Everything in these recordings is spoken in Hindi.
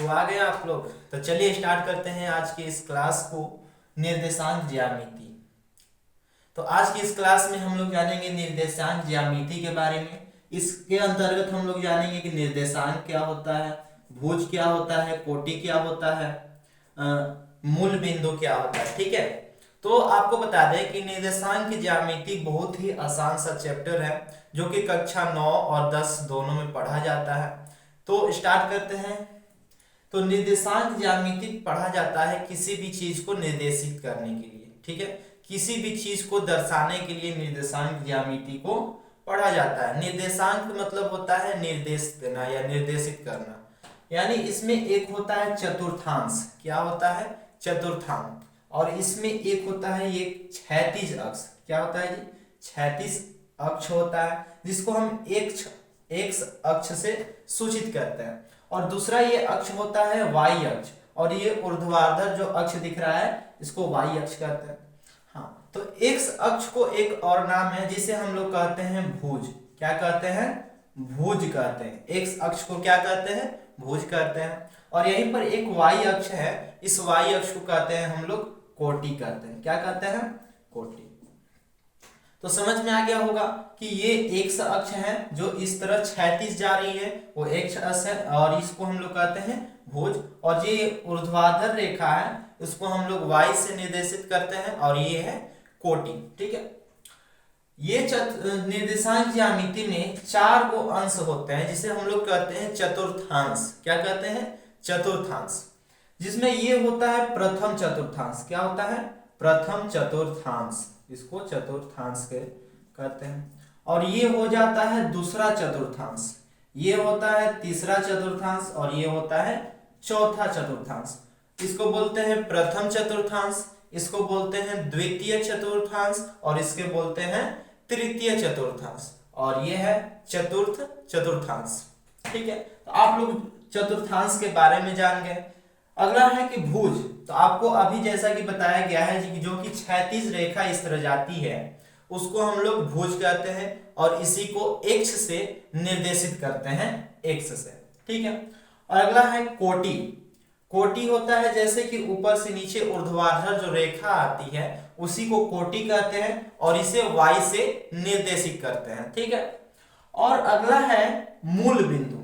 तो आ गए आप लोग। तो चलिए स्टार्ट करते हैं आज की इस क्लास को, निर्देशांक ज्यामिति। तो आज की इस क्लास में हम लोग जानेंगे निर्देशांक ज्यामिति के बारे में। इसके अंतर्गत हम लोग जानेंगे कि निर्देशांक क्या होता है, भुज क्या होता है, कोटि क्या होता है, मूल बिंदु क्या होता है। ठीक है, तो आपको बता दें कि निर्देशांक ज्यामिति बहुत ही आसान सा चैप्टर है जो कि कक्षा 9 और 10 दोनों में पढ़ा जाता है। तो स्टार्ट करते हैं। तो निर्देशांक ज्यामिति पढ़ा जाता है किसी भी चीज को निर्देशित करने के लिए। ठीक है, किसी भी चीज को दर्शाने के लिए निर्देशांक ज्यामिति को पढ़ा जाता है। निर्देशांक मतलब होता है निर्देश देना या निर्देशित करना। यानी इसमें एक होता है चतुर्थांश। क्या होता है? चतुर्थांश। और इसमें एक होता है ये क्षैतिज अक्ष। क्या होता है जी? क्षैतिज अक्ष होता है, जिसको हम एक्स अक्ष से सूचित करते हैं। और दूसरा ये अक्ष होता है वाई अक्ष, और ये ऊर्ध्वाधर जो अक्ष दिख रहा है इसको वाई अक्ष कहते हैं। हाँ, तो एक्स अक्ष को एक और नाम है जिसे हम लोग कहते हैं भुज। क्या कहते हैं? भुज कहते हैं। एक्स अक्ष को क्या कहते हैं? भुज कहते हैं। और यहीं पर एक वाई अक्ष है, इस वाई अक्ष को कहते हैं हम लोग कोटि कहते हैं। क्या कहते हैं? कोटि। तो समझ में आ गया होगा कि ये एक्स अक्ष है जो इस तरह क्षैतिज जा रही है, वो एक्स अक्ष है, और इसको हम लोग कहते हैं भुज। और ये ऊर्ध्वाधर रेखा है, इसको हम लोग वाई से निर्देशित करते हैं, और ये है कोटि। ठीक है, ये निर्देशांक ज्यामिति में 4 गो अंश होते हैं जिसे हम लोग कहते हैं चतुर्थांश। क्या कहते हैं? चतुर्थांश। जिसमें ये होता है प्रथम चतुर्थांश। क्या होता है? प्रथम चतुर्थांश, इसको चतुर्थांश कहते हैं। और ये हो जाता है दूसरा चतुर्थांश, ये होता है तीसरा चतुर्थांश, और ये होता है चौथा चतुर्थांश। इसको बोलते हैं प्रथम चतुर्थांश, इसको बोलते हैं द्वितीय चतुर्थांश, और इसके बोलते हैं तृतीय चतुर्थांश, और ये है चतुर्थ चतुर्थांश। ठीक है, तो आप लोग चतुर्थांश के बारे में जान गए। अगला है कि भुज। तो आपको अभी जैसा कि बताया गया है कि जो कि क्षैतिज रेखा इस तरह जाती है उसको हम लोग भुज कहते हैं, और इसी को एक्स से निर्देशित करते हैं, एक्स से। ठीक है, और अगला है कोटि। कोटि होता है जैसे कि ऊपर से नीचे ऊर्ध्वाधर जो रेखा आती है उसी को कोटि कहते हैं, और इसे वाई से निर्देशित करते हैं। ठीक है, और अगला है मूल बिंदु।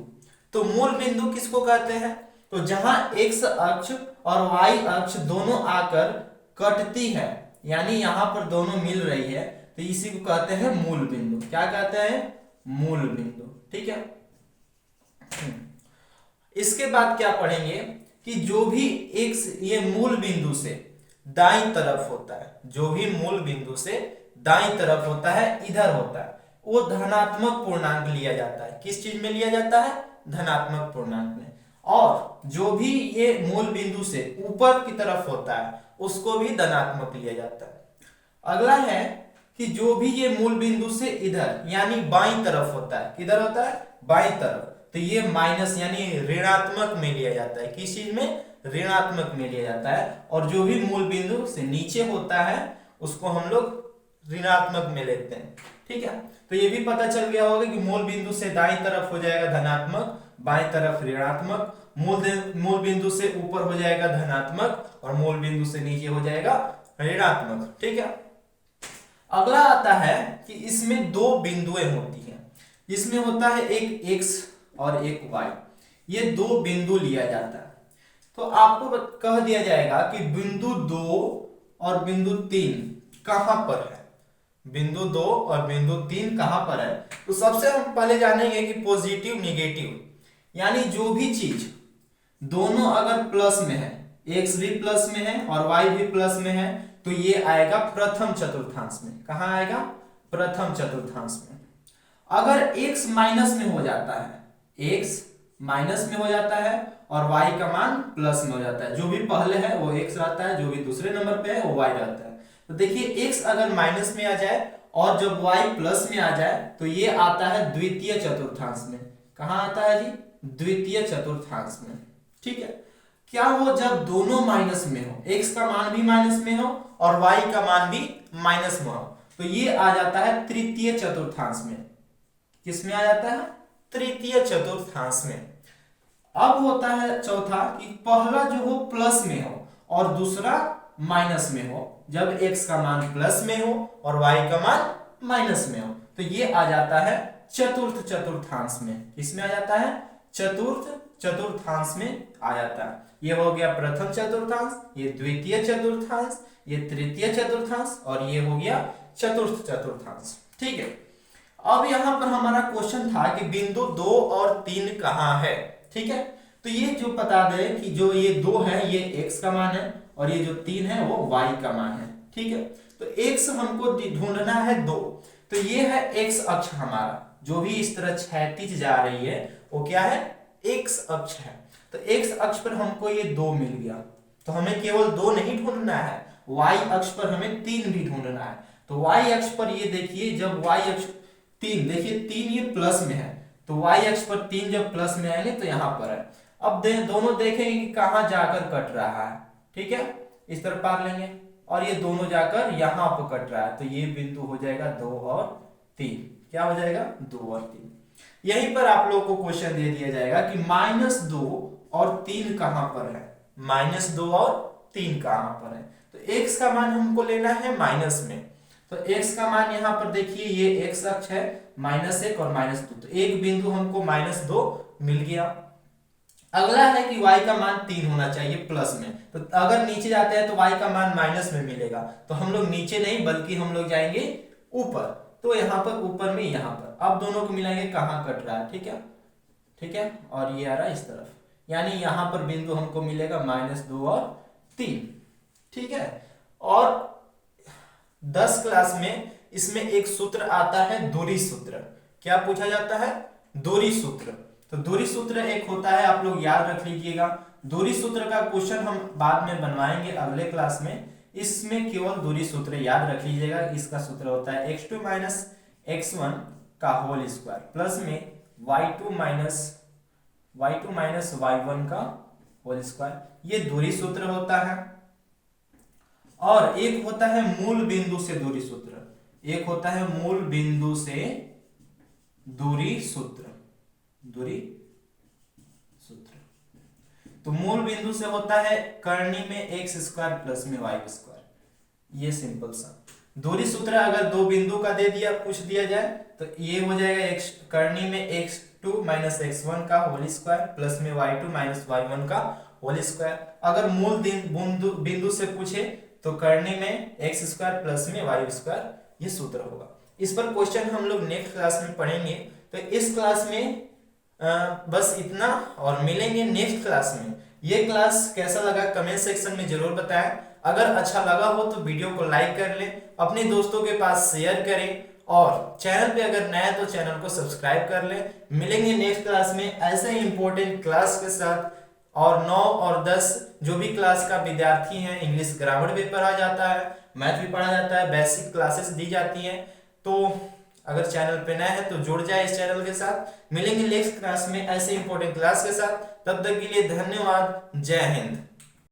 तो मूल बिंदु किसको कहते हैं? तो जहां एक्स अक्ष और वाई अक्ष दोनों आकर कटती है, यानी यहां पर दोनों मिल रही है, तो इसी को कहते हैं मूल बिंदु। क्या कहते हैं? मूल बिंदु। ठीक है, इसके बाद क्या पढ़ेंगे कि जो भी एक्स ये मूल बिंदु से दाईं तरफ होता है, जो भी मूल बिंदु से दाईं तरफ होता है, इधर होता है, वो धनात्मक पूर्णांक लिया जाता है। किस चीज में लिया जाता है? धनात्मक पूर्णांक में। और जो भी ये मूल बिंदु से ऊपर की तरफ होता है उसको भी धनात्मक लिया जाता है। अगला है कि जो भी ये मूल बिंदु से इधर यानी बाईं तरफ होता है, किधर होता है? बाईं तरफ, तो ये माइनस यानी ऋणात्मक में लिया जाता है। किस चीज में? ऋणात्मक में लिया जाता है। और जो भी मूल बिंदु से नीचे होता है उसको हम लोग ऋणात्मक में लेते हैं। ठीक है, तो ये भी पता चल गया होगा कि मूल बिंदु से दाईं तरफ हो जाएगा धनात्मक, बाईं तरफ ऋणात्मक, मूल बिंदु से ऊपर हो जाएगा धनात्मक, और मूल बिंदु से नीचे हो जाएगा ऋणात्मक। ठीक है, अगला आता है कि इसमें 2 बिंदुएं होती हैं, इसमें होता है एक एक्स और एक वाई। ये 2 बिंदु लिया जाता है। तो आपको कह दिया जाएगा कि बिंदु 2 और बिंदु 3 कहां पर है। बिंदु 2 और बिंदु 3 कहां पर है? तो सबसे हम पहले जानेंगे कि पॉजिटिव निगेटिव, यानी जो भी चीज दोनों अगर प्लस में है, एक्स भी प्लस में है और वाई भी प्लस में है, तो ये आएगा प्रथम चतुर्थांश में। कहां आएगा? प्रथम चतुर्थांश में। अगर x माइनस में हो जाता है, x माइनस में हो जाता है और y का मान प्लस में हो जाता है, जो भी पहले है वो x रहता है, जो भी दूसरे नंबर पे है वो y रहता है। तो देखिए x अगर माइनस में आ जाए और जब y प्लस में आ जाए तो ये आता है द्वितीय चतुर्थांश में। कहां आता है जी? द्वितीय चतुर्थांश में। ठीक है, क्या हो? जब दोनों माइनस में हो, x का मान भी माइनस में हो और y का मान भी माइनस में हो, तो ये आ जाता है तृतीय चतुर्थांश में। किस में आ जाता है? तृतीय चतुर्थांश में। अब होता है चौथा कि पहला जो हो प्लस में हो और दूसरा माइनस में हो। जब x का मान प्लस में हो और y का मान माइनस में हो तो ये आ जाता है चतुर्थ चतुर्थांश में। किसमें आ जाता है? चतुर्थ चतुर्थांश में आ जाता है। ये हो गया प्रथम चतुर्थांश, ये द्वितीय चतुर्थांश, ये तृतीय चतुर्थांश और ये हो गया चतुर्थ चतुर्थांश। ठीक है, अब यहां पर हमारा क्वेश्चन था कि बिंदु 2 और 3 कहां है। ठीक है, तो ये जो बता दे कि जो ये 2 है ये x का मान है और ये जो 3 है वो y का मान है। ठीक है, तो x हमको ढूंढना है 2, तो ये है x अक्ष हमारा, जो भी इस तरह क्षैतिज जा रही है वो क्या है? x अक्ष है। तो x अक्ष पर हमको ये 2 मिल गया, तो हमें केवल 2 नहीं ढूंढना है, y अक्ष पर हमें 3 भी ढूंढना है। तो y अक्ष पर ये देखिए, जब y अक्ष 3, देखिए 3 ये प्लस में है, तो y अक्ष पर 3 जब प्लस में आएंगे तो यहाँ पर है। अब दोनों देखेंगे कि कहाँ जाकर कट रहा है। ठीक है, इस तरह पार लेंगे और ये दोनों जाकर यहाँ पर कट रहा है, तो ये बिंदु हो जाएगा 2 और 3। क्या हो जाएगा? 2 और 3। यहीं पर आप लोगों को क्वेश्चन दे दिया जाएगा कि -2 और 3 कहां पर है। -2 और 3 कहां पर है? तो x का मान हमको लेना है माइनस में, तो x का मान यहां पर देखिए, ये x अक्ष है, -1 और -2, तो एक बिंदु हमको -2 मिल गया। अगला है कि y का मान 3 होना चाहिए प्लस में, तो अगर नीचे जाते हैं तो y का मान माइनस में मिलेगा, तो हम लोग नीचे नहीं बल्कि हम लोग जाएंगे ऊपर, तो यहाँ पर ऊपर में यहाँ पर। अब दोनों को मिलाएंगे कहाँ कट रहा है। ठीक है, ठीक है, और ये आ रहा है इस तरफ, यानी यहाँ पर बिंदु हमको मिलेगा -2 और 3। ठीक है, और 10 क्लास में इसमें एक सूत्र आता है दूरी सूत्र। क्या पूछा जाता है? दूरी सूत्र। तो दूरी सूत्र एक होता है, आप लोग याद रख लीजिएगा। दूरी सूत्र का क्वेश्चन हम बाद में बनवाएंगे अगले क्लास में, इसमें केवल दूरी सूत्र याद रख लीजिएगा। इसका सूत्र होता है x2 - x1 का होल स्क्वायर प्लस में y2 - y1 का होल स्क्वायर, ये दूरी सूत्र होता है। और एक होता है मूल बिंदु से दूरी सूत्र, एक होता है मूल बिंदु से दूरी सूत्र। दूरी सूत्र तो मूल बिंदु से होता है कर्णी में x² प्लस में y², ये सिंपल सा दूरी सूत्र। अगर दो बिंदु का दे दिया, पूछ दिया जाए, तो ये हो जाएगा x कर्णी में x2 - x1 का होल स्क्वायर प्लस में y2 - y1 का होल स्क्वायर। अगर मूल बिंदु से पूछे तो कर्णी में x² प्लस में y², ये सूत्र होगा। इस पर क्वेश्चन हम लोग नेक्स्ट क्लास में पढ़ेंगे। तो इस क्लास में बस इतना, और मिलेंगे नेक्स्ट क्लास में। ये क्लास कैसा लगा कमेंट सेक्शन में जरूर बताएं। अगर अच्छा लगा हो तो वीडियो को लाइक कर लें, अपने दोस्तों के पास शेयर करें, और चैनल पे अगर नया तो चैनल को सब्सक्राइब कर लें। मिलेंगे नेक्स्ट क्लास में ऐसे ही इंपॉर्टेंट क्लास के साथ। और 9 और 10 जो भी क्लास का विद्यार्थी हैं, इंग्लिश ग्रामर भी पढ़ा जाता है, मैथ भी पढ़ा जाता है, बेसिक क्लासेस दी जाती हैं। तो अगर चैनल पे नया है तो जुड़ जाए इस चैनल के साथ। मिलेंगे नेक्स्ट क्लास में ऐसे इंपॉर्टेंट क्लास के साथ। तब तक के लिए धन्यवाद। जय हिंद।